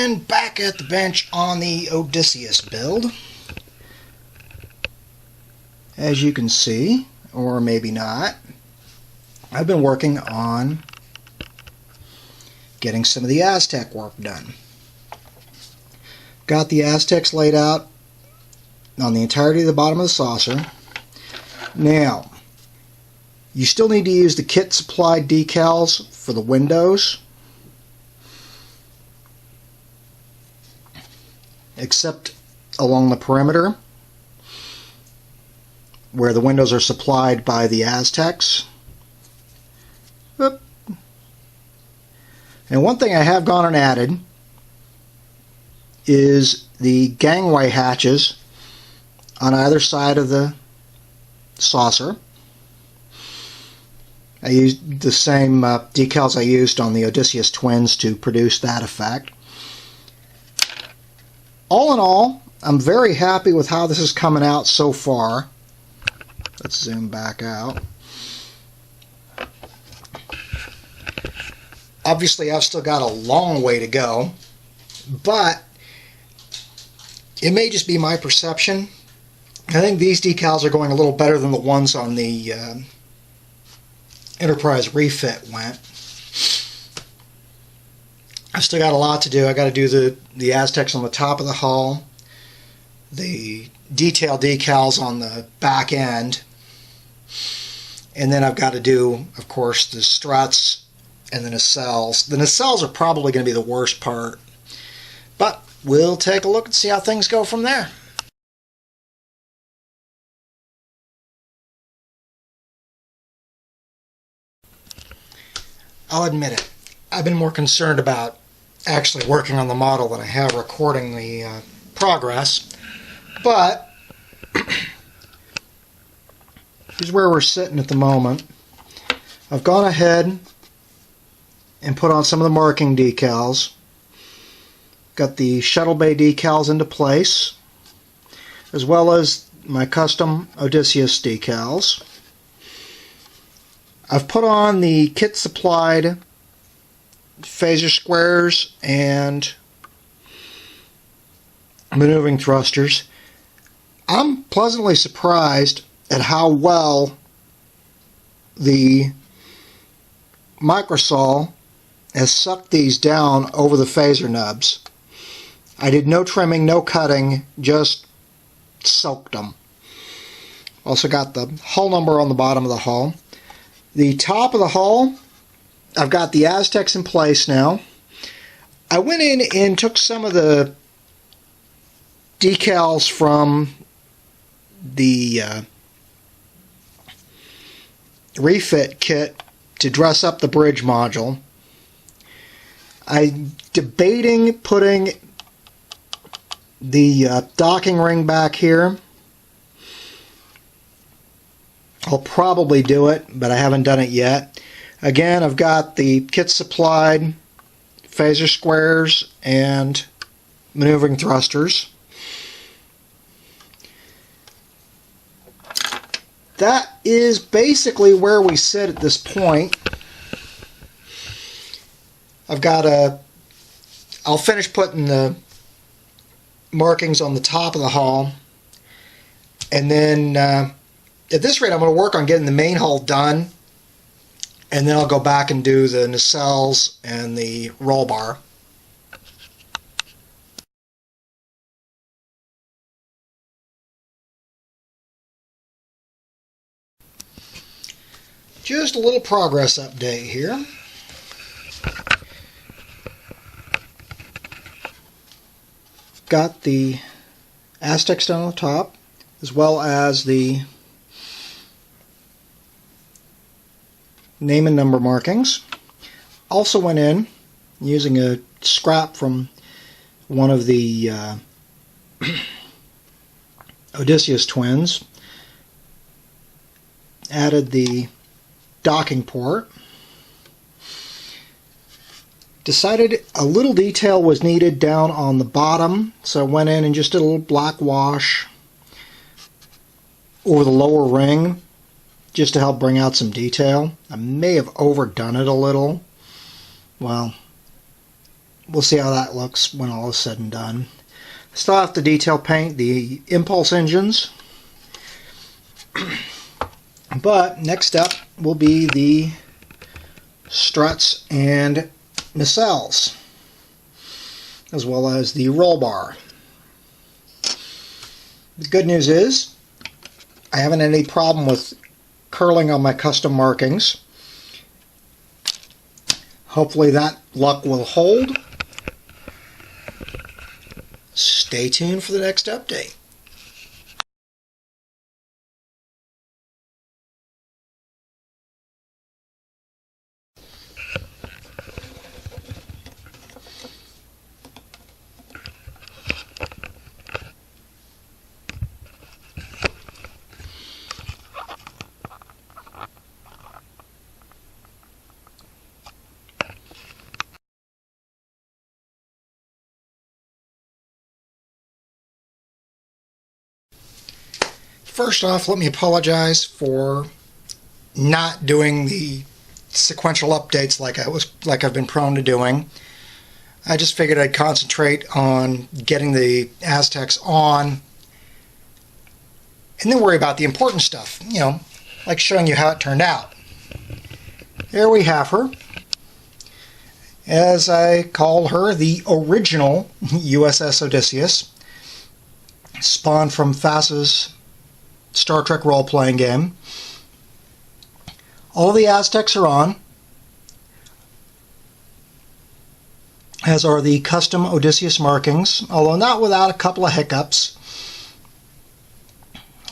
And back at the bench on the Odysseus build. As you can see, or maybe not, I've been working on getting some of the Aztec work done. Got the Aztecs laid out on the entirety of the bottom of the saucer. Now, you still need to use the kit supplied decals for the windows, except along the perimeter where the windows are supplied by the Aztecs. Oop. And one thing I have gone and added is the gangway hatches on either side of the saucer. I used the same decals I used on the Odysseus twins to produce that effect. All in all, I'm very happy with how this is coming out so far. Let's zoom back out. Obviously, I've still got a long way to go, but it may just be my perception. I think these decals are going a little better than the ones on the Enterprise refit went. I've still got a lot to do. I got to do the Aztecs on the top of the hull, the detail decals on the back end, and then I've got to do, of course, the struts and the nacelles. The nacelles are probably going to be the worst part, but we'll take a look and see how things go from there. I'll admit it, I've been more concerned about actually working on the model than I have recording the progress, but here's where we're sitting at the moment. I've gone ahead and put on some of the marking decals. Got the shuttle bay decals into place, as well as my custom Odysseus decals. I've put on the kit supplied phaser squares and maneuvering thrusters. I'm pleasantly surprised at how well the microsol has sucked these down over the phaser nubs. I did no trimming, no cutting, just soaked them. Also got the hull number on the bottom of the hull. The top of the hull, I've got the Aztecs in place now. I went in and took some of the decals from the refit kit to dress up the bridge module. I'm debating putting the docking ring back here. I'll probably do it, but I haven't done it yet. Again, I've got the kit supplied phaser squares and maneuvering thrusters. That is basically where we sit at this point. I'll finish putting the markings on the top of the hull, and then at this rate I'm going to work on getting the main hull done, and then I'll go back and do the nacelles and the roll bar. Just a little progress update here. Got the Aztecs down on the top, as well as the name and number markings. Also went in using a scrap from one of the Odysseus twins. Added the docking port. Decided a little detail was needed down on the bottom, so I went in and just did a little black wash over the lower ring just to help bring out some detail. I may have overdone it a little. Well, we'll see how that looks when all is said and done. Still have to detail paint the impulse engines. But next up will be the struts and nacelles, as well as the roll bar. The good news is I haven't had any problem with curling on my custom markings. Hopefully that luck will hold. Stay tuned for the next update. First off, let me apologize for not doing the sequential updates like I've been prone to doing. I just figured I'd concentrate on getting the Aztecs on and then worry about the important stuff, you know, like showing you how it turned out. There we have her. As I call her, the original USS Odysseus, spawned from FASA's Star Trek role-playing game. All the Aztecs are on, as are the custom Odysseus markings, although not without a couple of hiccups.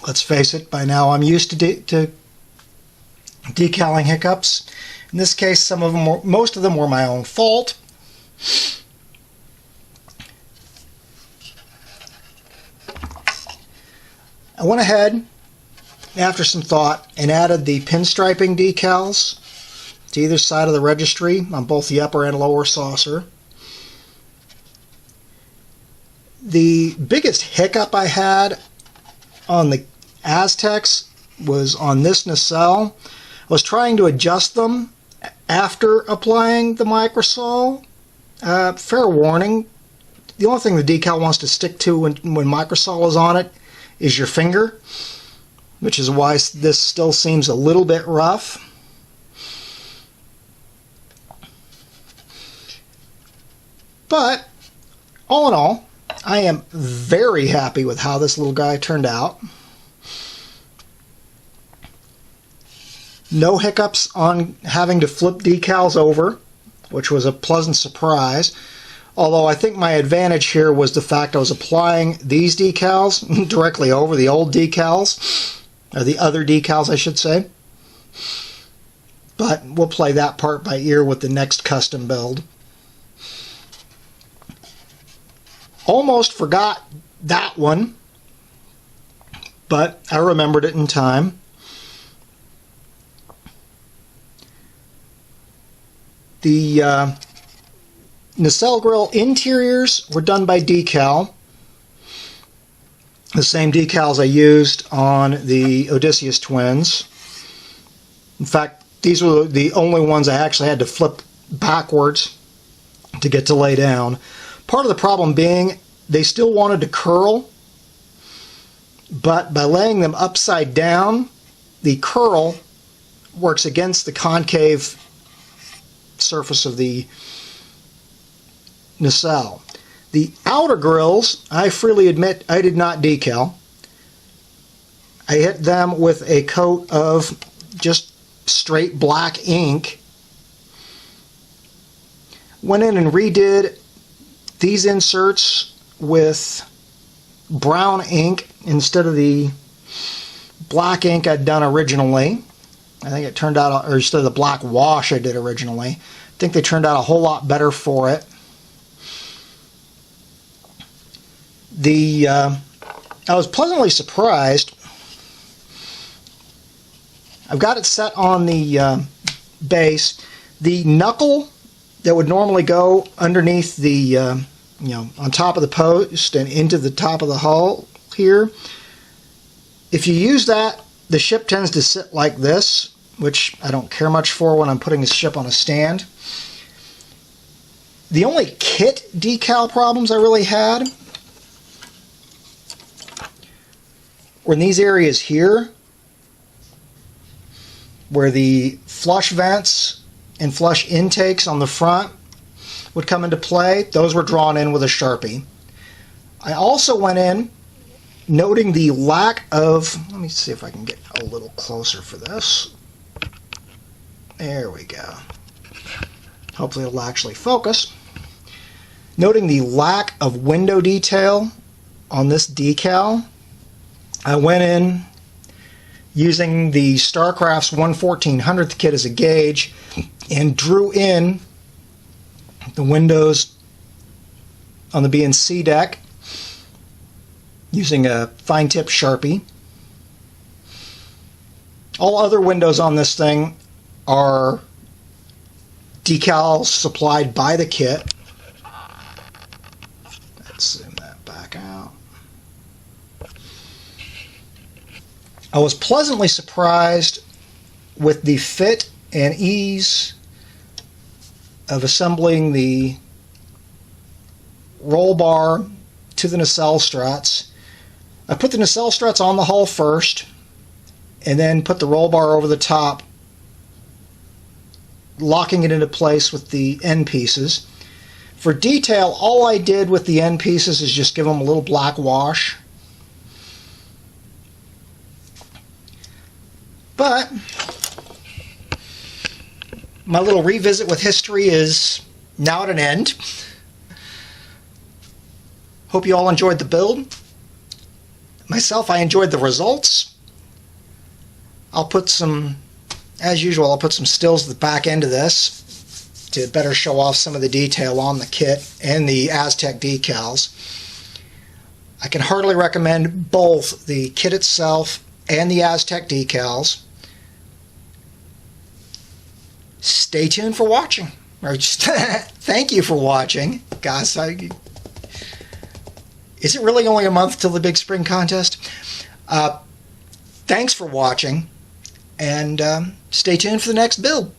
Let's face it, by now I'm used to decaling hiccups. In this case, most of them were my own fault. I went ahead, after some thought, and added the pinstriping decals to either side of the registry on both the upper and lower saucer. The biggest hiccup I had on the Aztecs was on this nacelle. I was trying to adjust them after applying the microsol. Fair warning, the only thing the decal wants to stick to when microsol is on it is your finger, which is why this still seems a little bit rough. But all in all, I am very happy with how this little guy turned out. No hiccups on having to flip decals over, which was a pleasant surprise. Although I think my advantage here was the fact I was applying these decals directly over the old decals, or the other decals I should say. But we'll play that part by ear with the next custom build. Almost forgot that one, but I remembered it in time. The nacelle grill interiors were done by decal. The same decals I used on the Odysseus twins. In fact, these were the only ones I actually had to flip backwards to get to lay down. Part of the problem being they still wanted to curl, but by laying them upside down, the curl works against the concave surface of the nacelle. The outer grills, I freely admit, I did not decal. I hit them with a coat of just straight black ink. Went in and redid these inserts with brown ink instead of the black ink I'd done originally. I think it turned out, or instead of the black wash I did originally. I think they turned out a whole lot better for it. I was pleasantly surprised. I've got it set on the base. The knuckle that would normally go underneath the, on top of the post and into the top of the hull here, if you use that, the ship tends to sit like this, which I don't care much for when I'm putting the ship on a stand. The only kit decal problems I really had were in these areas here, where the flush vents and flush intakes on the front would come into play. Those were drawn in with a Sharpie. I also went in noting the lack of, let me see if I can get a little closer for this. There we go. Hopefully it'll actually focus. Noting the lack of window detail on this decal, I went in using the Starcraft's 1/1400th kit as a gauge and drew in the windows on the B and C deck using a fine tip Sharpie. All other windows on this thing are decals supplied by the kit. Let's zoom that back out. I was pleasantly surprised with the fit and ease of assembling the roll bar to the nacelle struts. I put the nacelle struts on the hull first and then put the roll bar over the top, locking it into place with the end pieces. For detail, all I did with the end pieces is just give them a little black wash. But my little revisit with history is now at an end. Hope you all enjoyed the build. Myself, I enjoyed the results. I'll put some, as usual, I'll put some stills at the back end of this to better show off some of the detail on the kit and the Aztec decals. I can heartily recommend both the kit itself and the Aztec decals. Stay tuned for watching. Or just thank you for watching. Guys, is it really only a month till the big spring contest? Thanks for watching, and stay tuned for the next build.